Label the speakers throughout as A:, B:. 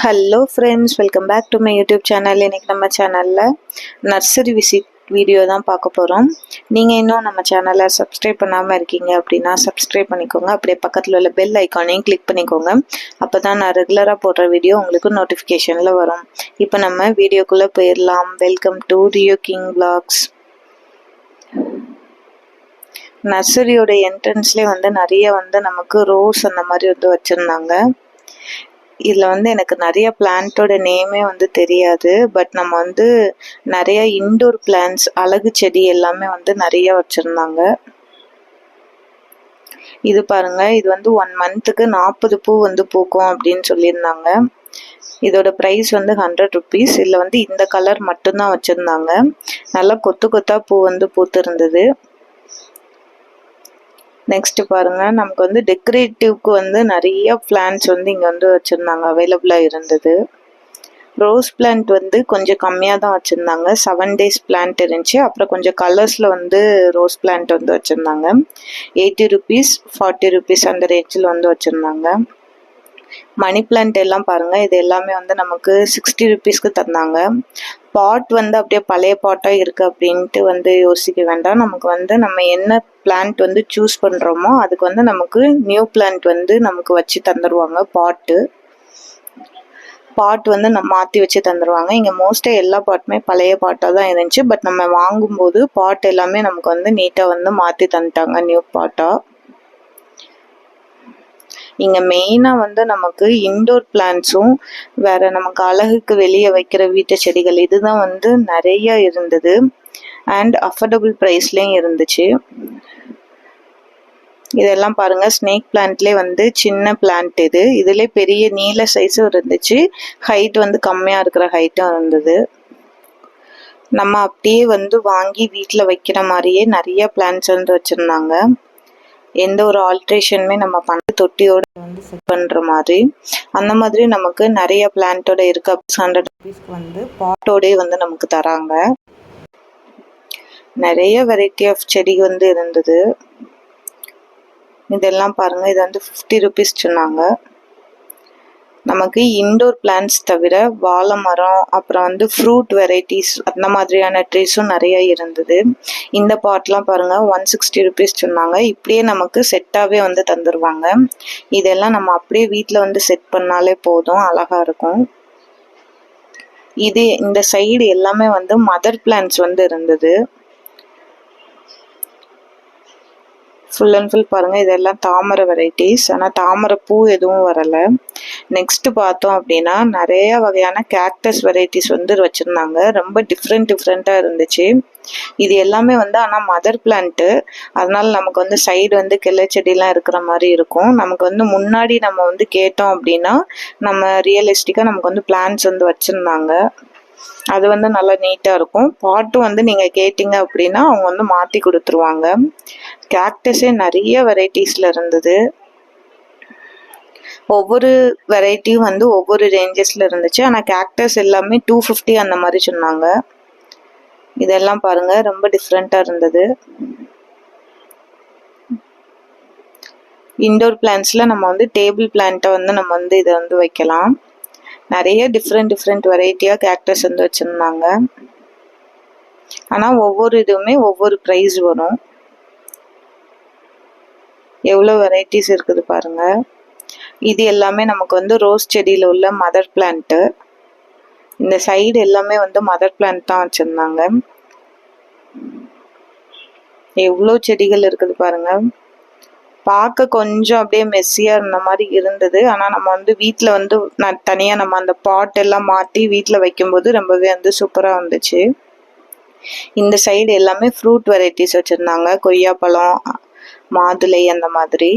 A: Hello friends, welcome back to my YouTube channel. இன்றைக்கி நம்ம சேனலில் நர்சரி விசிட் வீடியோ தான் பார்க்க போகிறோம். நீங்கள் இன்னும் நம்ம சேனலை சப்ஸ்கிரைப் பண்ணாமல் இருக்கீங்க அப்படின்னா சப்ஸ்கிரைப் பண்ணிக்கோங்க. அப்படியே பக்கத்தில் உள்ள பெல் ஐக்கானையும் கிளிக் பண்ணிக்கோங்க. அப்போ தான் நான் ரெகுலராக போடுற வீடியோ உங்களுக்கு நோட்டிஃபிகேஷனில் வரும். இப்போ நம்ம வீடியோக்குள்ளே போயிடலாம். Welcome to Rio king vlogs. நர்சரியோட என்ட்ரன்ஸ்லேயே நிறைய நமக்கு ரோஸ் அந்த மாதிரி வச்சுருந்தாங்க. இதில் எனக்கு நிறைய பிளான்ட்டோட நேமே தெரியாது. பட் நம்ம நிறைய இன்டோர் பிளான்ட்ஸ், அழகு செடி எல்லாமே நிறைய வச்சுருந்தாங்க. இது பாருங்க, இது 1 மந்த்துக்கு 40 பூ பூக்கும் அப்படின்னு சொல்லியிருந்தாங்க. இதோட ப்ரைஸ் 100 ருபீஸ். இதில் இந்த கலர் மட்டும்தான் வச்சுருந்தாங்க. நல்லா கொத்து கொத்தா பூ பூத்து இருந்தது. நெக்ஸ்ட் பாருங்க, நமக்கு டெக்கரேட்டிவ்க்கு நிறைய பிளான்ட்ஸ் இங்கே வச்சுருந்தாங்க, அவைலபிளாக இருந்தது. ரோஸ் பிளான்ட் கொஞ்சம் கம்மியாக தான் வச்சுருந்தாங்க. 7 days பிளான்ட் இருந்துச்சு. அப்புறம் கொஞ்சம் கலர்ஸில் ரோஸ் பிளான்ட் வச்சுருந்தாங்க. 80 ருபீஸ் 40 ருபீஸ் அந்த ரேஞ்சில் வச்சுருந்தாங்க. மணி பிளான்ட் எல்லாம் பாருங்க, இது எல்லாமே நமக்கு 60 ருபீஸ்க்கு தந்தாங்க. பாட் அப்படியே பழைய பாட்டாக இருக்குது அப்படின்ட்டு யோசிக்க வேண்டாம். நமக்கு நம்ம என்ன பிளான்ட் சூஸ் பண்ணுறோமோ அதுக்கு நமக்கு நியூ பிளான்ட் நமக்கு வச்சு தந்துடுவாங்க. பாட் நம்ம மாற்றி வச்சு தந்துடுவாங்க. இங்கே மோஸ்ட்டாக எல்லா பாட்டுமே பழைய பாட்டாக தான் இருந்துச்சு. பட் நம்ம வாங்கும்போது பாட் எல்லாமே நமக்கு நீட்டாக மாற்றி தந்துட்டாங்க, நியூ பாட்டாக. இங்கே மெயினாக நமக்கு இன்டோர் பிளான்ட்ஸும் வேறு நமக்கு அழகுக்கு வெளியே வைக்கிற வீட்டு செடிகள் இதுதான் நிறைய இருந்தது. அண்ட் அஃபோர்டபுள் ப்ரைஸ்லேயும் இருந்துச்சு. இதெல்லாம் பாருங்க, ஸ்னேக் பிளான்ட்லேயே சின்ன பிளான்ட் இதுலேயே பெரிய நீல சைஸும் இருந்துச்சு. ஹைட் கம்மியாக இருக்கிற ஹைட்டும் இருந்தது. நம்ம அப்படியே வாங்கி வீட்டில் வைக்கிற மாதிரியே நிறைய பிளான்ட்ஸ் வச்சுருந்தாங்க. எந்த ஒரு ஆல்ட்ரேஷனுமே நம்ம தொட்டியோட செட் பண்ணுற மாதிரி அந்த மாதிரி நமக்கு நிறைய பிளான்ட்டோட இருக்கு. 100 ருபீஸ்க்கு பாட்டோடய நமக்கு தராங்க. நிறைய வெரைட்டி ஆஃப் செடி இருந்தது. இதெல்லாம் பாருங்க, இது 50 ருபீஸ் சொன்னாங்க. நமக்கு இன்டோர் பிளான்ட்ஸ் தவிர வாழை மரம், அப்புறம் ஃப்ரூட் வெரைட்டிஸ் அந்த மாதிரியான ட்ரீஸும் நிறைய இருந்தது. இந்த பாட்லாம் பாருங்க 160 ருபீஸ் சொன்னாங்க. இப்படியே நமக்கு செட்டாகவே தந்துடுவாங்க. இதெல்லாம் நம்ம அப்படியே வீட்டில் செட் பண்ணாலே போதும், அழகா இருக்கும். இது இந்த சைடு எல்லாமே மதர் பிளான்ட்ஸ் இருந்தது. ஃபுல் அண்ட் ஃபுல் பாருங்க, இதெல்லாம் தாமரை வெரைட்டிஸ். ஆனால் தாமரை பூ எதுவும் வரலை. நெக்ஸ்ட் பார்த்தோம் அப்படின்னா நிறைய வகையான கேக்டஸ் வெரைட்டிஸ் வச்சுருந்தாங்க. ரொம்ப டிஃப்ரெண்ட்டாக இருந்துச்சு. இது எல்லாமே ஆனால் மதர் பிளான்ட்டு, அதனால நமக்கு சைடு கிளை செடிலாம் இருக்கிற மாதிரி இருக்கும். நமக்கு முன்னாடி நம்ம கேட்டோம் அப்படின்னா நம்ம ரியலிஸ்டிக்காக நமக்கு பிளான்ட்ஸ் வச்சுருந்தாங்க. அது நல்லா நீட்டாக இருக்கும். பாட்டு நீங்கள் கேட்டிங்க அப்படின்னா அவங்க மாற்றி கொடுத்துருவாங்க. கேக்டஸே நிறைய வெரைட்டிஸில் இருந்தது. ஒவ்வொரு வெரைட்டியும் ஒவ்வொரு ரேஞ்சஸில் இருந்துச்சு. ஆனால் கேக்டஸ் எல்லாமே 250 அந்த மாதிரி சொன்னாங்க. இதெல்லாம் பாருங்க, ரொம்ப டிஃப்ரெண்ட்டாக இருந்தது. இன்டோர் பிளான்ட்ஸில் நம்ம டேபிள் பிளான்ட்டை நம்ம இதை வைக்கலாம். நிறைய டிஃப்ரெண்ட் வெரைட்டியாக கேக்டஸ் வச்சுருந்தாங்க. ஆனால் ஒவ்வொரு இதுவுமே ஒவ்வொரு ப்ரைஸ் வரும். எவ்வளோ வெரைட்டிஸ் இருக்குது பாருங்க. இது எல்லாமே நமக்கு ரோஸ் செடியில் உள்ள மதர் பிளான்ட்டு. இந்த சைடு எல்லாமே மதர் பிளான்ட் தான் வச்சுருந்தாங்க. எவ்வளோ செடிகள் இருக்குது பாருங்க. பார்க்க கொஞ்சம் அப்படியே மெஸ்ஸியாக இருந்த மாதிரி இருந்தது. ஆனால் நம்ம வீட்டில் தனியாக நம்ம அந்த பாட் எல்லாம் மாற்றி வீட்டில் வைக்கும்போது ரொம்பவே சூப்பராக வந்துச்சு. இந்த சைடு எல்லாமே ஃப்ரூட் வெரைட்டிஸ் வச்சுருந்தாங்க. கொய்யாப்பழம், மாதுளை அந்த மாதிரி.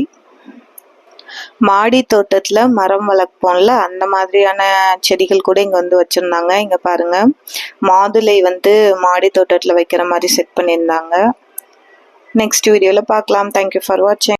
A: மாடி தோட்டத்தில் மரம் வளர்ப்போம்ல, அந்த மாதிரியான செடிகள் கூட இங்கே வச்சுருந்தாங்க. இங்கே பாருங்க, மாதுளை மாடி தோட்டத்தில் வைக்கிற மாதிரி செட் பண்ணியிருந்தாங்க. நெக்ஸ்ட் வீடியோவில் பார்க்கலாம். தேங்க்யூ ஃபார் வாட்சிங்.